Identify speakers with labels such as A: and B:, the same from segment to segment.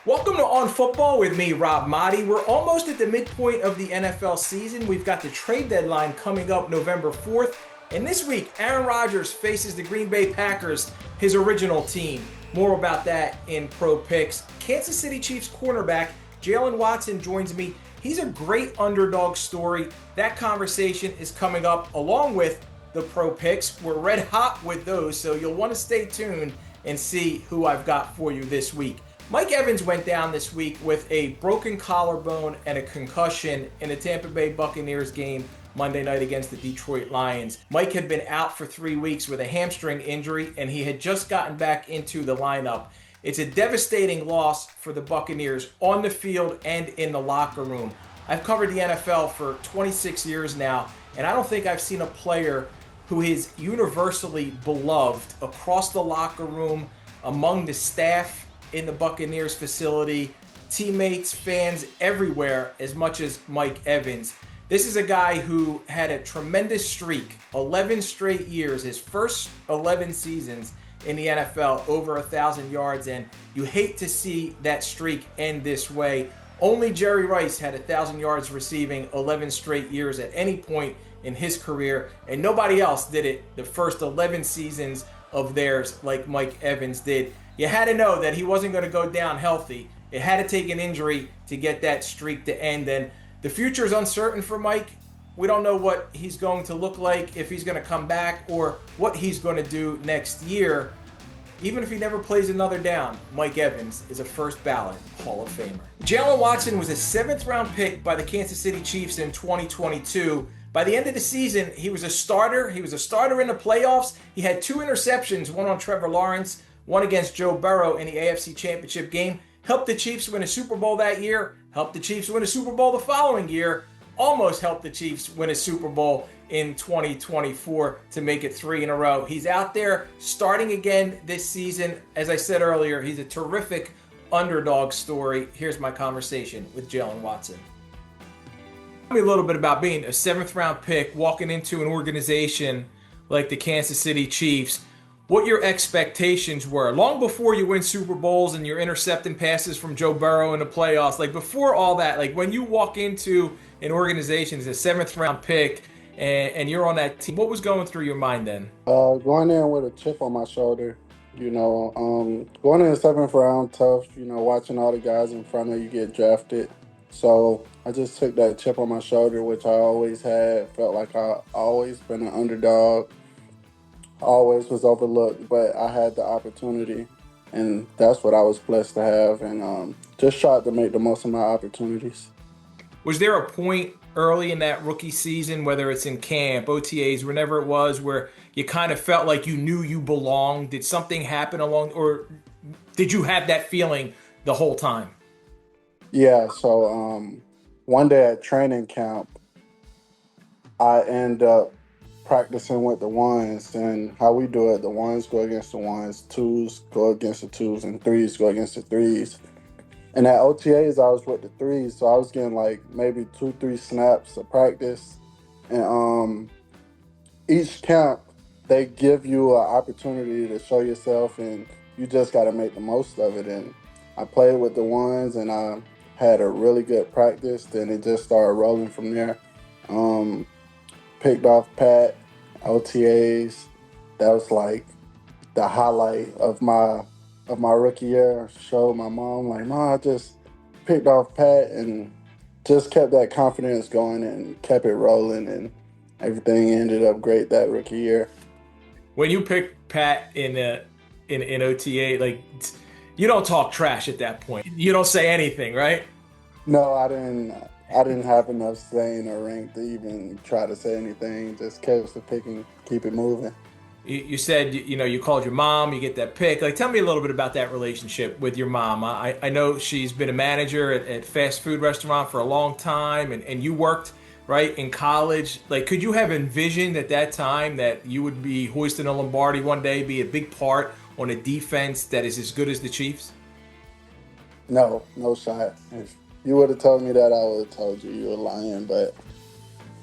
A: Welcome to On Football with me, Rob Motti. We're almost at the midpoint of the NFL season. We've got the trade deadline coming up November 4th. And this week, Aaron Rodgers faces the Green Bay Packers, his original team. More about that in Pro Picks. Kansas City Chiefs cornerback Jaylen Watson joins me. He's a great underdog story. That conversation is coming up along with the Pro Picks. We're red hot with those, so you'll want to stay tuned and see who I've got for you this week. Mike Evans went down this week with a broken collarbone and a concussion in the Tampa Bay Buccaneers game Monday night against the Detroit Lions. Mike had been out for 3 weeks with a hamstring injury, and he had just gotten back into the lineup. It's a devastating loss for the Buccaneers on the field and in the locker room. I've covered the NFL for 26 years now, and I don't think I've seen a player who is universally beloved across the locker room, among the staff in the Buccaneers facility, teammates, fans everywhere, as much as Mike Evans. This is a guy who had a tremendous streak, 11 straight years, his first 11 seasons in the NFL, over 1,000 yards, and you hate to see that streak end this way. Only Jerry Rice had 1,000 yards receiving 11 straight years at any point in his career, and nobody else did it the first 11 seasons of theirs like Mike Evans did. You had to know that he wasn't going to go down healthy. It had to take an injury to get that streak to end, and the future is uncertain for Mike. We don't know what he's going to look like, if he's going to come back, or what he's going to do next year. Even if he never plays another down, Mike Evans is a first ballot Hall of Famer. Jaylen Watson was a 7th round pick by the Kansas City Chiefs in 2022. By the end of the season, he was a starter. He was a starter in the playoffs. He had 2 interceptions, one on Trevor Lawrence, one against Joe Burrow in the AFC Championship game. Helped the Chiefs win a Super Bowl that year. Helped the Chiefs win a Super Bowl the following year. Almost helped the Chiefs win a Super Bowl in 2024 to make it 3 in a row. He's out there starting again this season. As I said earlier, he's a terrific underdog story. Here's my conversation with Jaylen Watson. Tell me a little bit about being a 7th round pick, walking into an organization like the Kansas City Chiefs, what your expectations were long before you win Super Bowls and you're intercepting passes from Joe Burrow in the playoffs. Like before all that, like when you walk into an organization as a 7th round pick and you're on that team, what was going through your mind then?
B: Going in with a chip on my shoulder, going in the 7th round, tough, watching all the guys in front of you get drafted. So I just took that chip on my shoulder, which I always had, felt like I always been an underdog, always was overlooked, but I had the opportunity, and that's what I was blessed to have, and just tried to make the most of my opportunities.
A: Was there a point early in that rookie season, whether it's in camp, OTAs, whenever it was, where you kind of felt like you knew you belonged? Did something happen along, or did you have that feeling the whole time?
B: Yeah, so one day at training camp, I end up practicing with the ones, and how we do it, the ones go against the ones, twos go against the twos, and threes go against the threes. And at OTAs, I was with the threes, so I was getting like maybe 2-3 snaps of practice. And each camp, they give you an opportunity to show yourself, and you just got to make the most of it. And I played with the ones, and I had a really good practice. Then it just started rolling from there. Picked off Pat, OTAs. That was like the highlight of my rookie year. Showed my mom, like, Mom, I just picked off Pat, and just kept that confidence going and kept it rolling, and everything ended up great that rookie year.
A: When you pick Pat in OTA, like you don't talk trash at that point. You don't say anything, right?
B: No, I didn't have enough saying or rank to even try to say anything. Just kept the pick and keep it moving.
A: You said, you called your mom, you get that pick. Like, tell me a little bit about that relationship with your mom. I know she's been a manager at fast food restaurant for a long time, and you worked, right, in college. Like, could you have envisioned at that time that you would be hoisting a Lombardi one day, be a big part on a defense that is as good as the Chiefs?
B: No shot. If you would have told me that, I would have told you were lying. But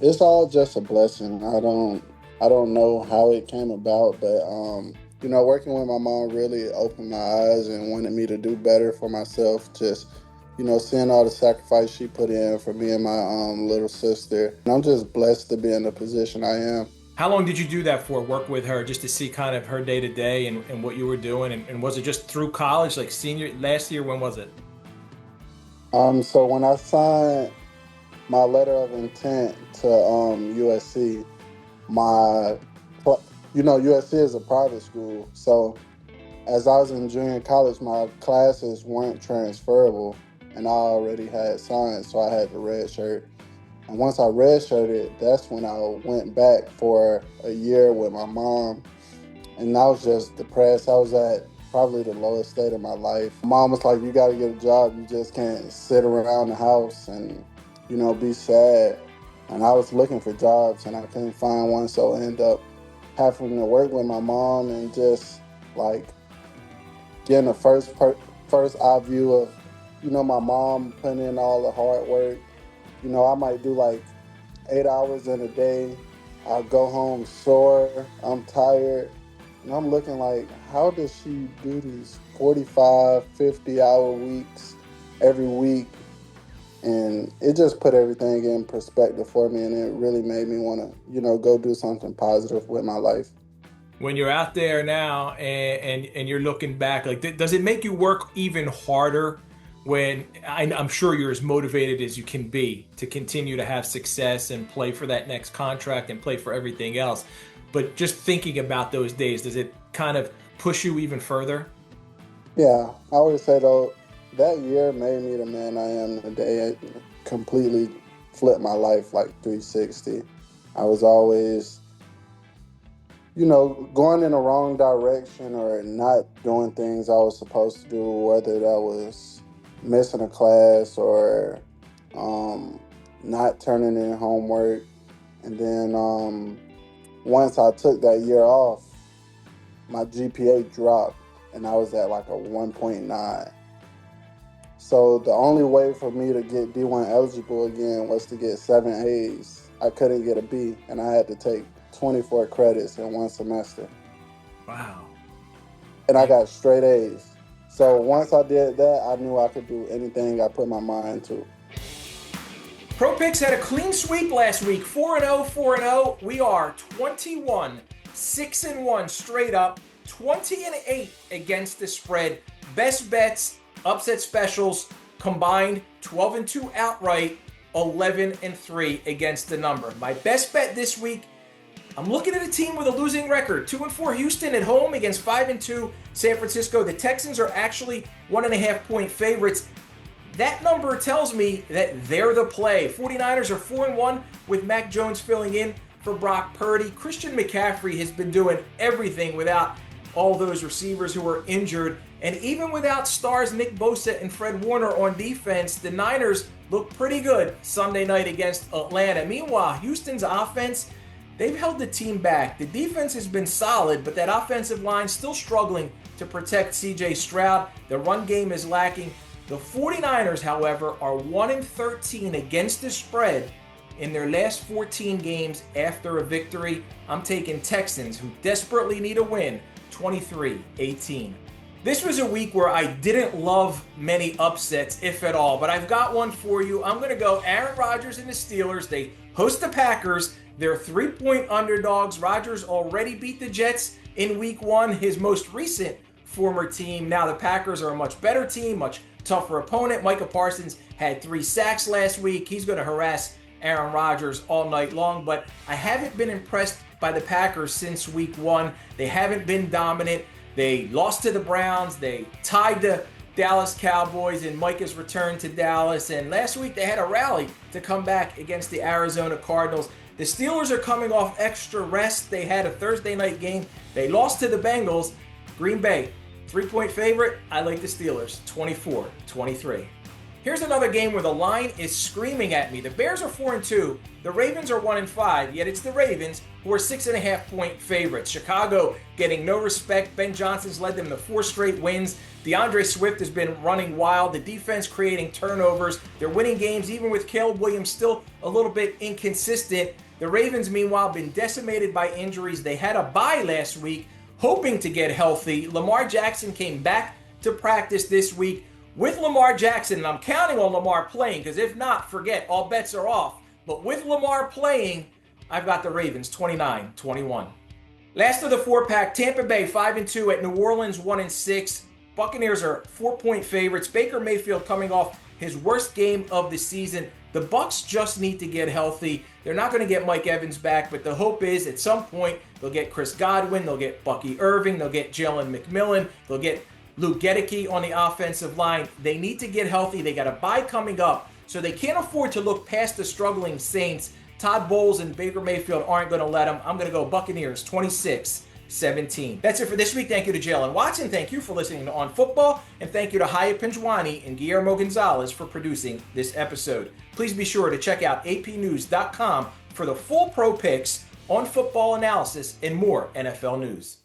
B: it's all just a blessing. I don't know how it came about, but Working with my mom really opened my eyes and wanted me to do better for myself. Just, seeing all the sacrifice she put in for me and my little sister. And I'm just blessed to be in the position I am.
A: How long did you do that for? Work with her just to see kind of her day to day and what you were doing? And was it just through college, like senior last year? When was it?
B: So when I signed my letter of intent to USC, my, USC is a private school. So as I was in junior college, my classes weren't transferable, and I already had signed, so I had the red shirt. And once I redshirted, that's when I went back for a year with my mom, and I was just depressed. I was at probably the lowest state of my life. Mom was like, "You got to get a job. You just can't sit around the house and, be sad." And I was looking for jobs, and I couldn't find one, so I ended up having to work with my mom and just like getting the first eye view of, my mom putting in all the hard work. I might do like 8 hours in a day. I go home sore, I'm tired, and I'm looking like, how does she do these 45, 50-hour weeks every week? And it just put everything in perspective for me, and it really made me want to, go do something positive with my life.
A: When you're out there now and you're looking back, like, does it make you work even harder when I'm sure you're as motivated as you can be to continue to have success and play for that next contract and play for everything else? But just thinking about those days, does it kind of push you even further?
B: Yeah, I would say though, that year made me the man I am today. It completely flipped my life like 360. I was always, going in the wrong direction or not doing things I was supposed to do, whether that was missing a class or not turning in homework. And then once I took that year off, my GPA dropped and I was at like a 1.9. So the only way for me to get D1 eligible again was to get 7 A's. I couldn't get a B, and I had to take 24 credits in one semester.
A: Wow.
B: And I got straight A's. So once I did that, I knew I could do anything I put my mind to.
A: Pro Picks had a clean sweep last week, 4-0, 4-0. We are 21, 6-1 straight up, 20-8 against the spread. Best bets, upset specials combined, 12-2 outright, 11-3 against the number. My best bet this week, I'm looking at a team with a losing record. 2-4 Houston at home against 5-2 San Francisco. The Texans are actually 1.5-point favorites. That number tells me that they're the play. 49ers are 4-1 with Mac Jones filling in for Brock Purdy. Christian McCaffrey has been doing everything without all those receivers who are injured. And even without stars Nick Bosa and Fred Warner on defense, the Niners look pretty good Sunday night against Atlanta. Meanwhile, Houston's offense, they've held the team back. The defense has been solid, but that offensive line still struggling to protect CJ Stroud. The run game is lacking. The 49ers, however, are 1-13 against the spread in their last 14 games after a victory. I'm taking Texans, who desperately need a win, 23-18. This was a week where I didn't love many upsets, if at all, but I've got one for you. I'm going to go Aaron Rodgers and the Steelers. They host the Packers. They're 3-point underdogs. Rodgers already beat the Jets in week 1, his most recent former team. Now the Packers are a much better team, much tougher opponent. Micah Parsons had 3 sacks last week. He's going to harass Aaron Rodgers all night long, but I haven't been impressed by the Packers since week 1. They haven't been dominant. They lost to the Browns. They tied the Dallas Cowboys in Micah's return to Dallas. And last week they had a rally to come back against the Arizona Cardinals. The Steelers are coming off extra rest. They had a Thursday night game. They lost to the Bengals. Green Bay, 3-point favorite. I like the Steelers, 24-23. Here's another game where the line is screaming at me. The Bears are 4-2. The Ravens are 1-5, yet it's the Ravens who are 6.5-point favorites. Chicago getting no respect. Ben Johnson's led them to 4 straight wins. DeAndre Swift has been running wild. The defense creating turnovers. They're winning games even with Caleb Williams still a little bit inconsistent. The Ravens, meanwhile, been decimated by injuries. They had a bye last week. hoping to get healthy. Lamar Jackson came back to practice this week. With Lamar Jackson, and I'm counting on Lamar playing, because if not, forget, all bets are off. But with Lamar playing, I've got the Ravens 29-21. Last of the four-pack, Tampa Bay 5-2 at New Orleans 1-6. Buccaneers are 4-point favorites. Baker Mayfield coming off his worst game of the season. The Bucs just need to get healthy. They're not going to get Mike Evans back, but the hope is at some point they'll get Chris Godwin, they'll get Bucky Irving, they'll get Jalen McMillan, they'll get Luke Gedeke on the offensive line. They need to get healthy. They got a bye coming up, so they can't afford to look past the struggling Saints. Todd Bowles and Baker Mayfield aren't going to let them. I'm going to go Buccaneers 26-17. That's it for this week. Thank you to Jaylen Watson. Thank you for listening to On Football. And thank you to Haya Pinjwani and Guillermo Gonzalez for producing this episode. Please be sure to check out apnews.com for the full pro picks, on football analysis, and more NFL news.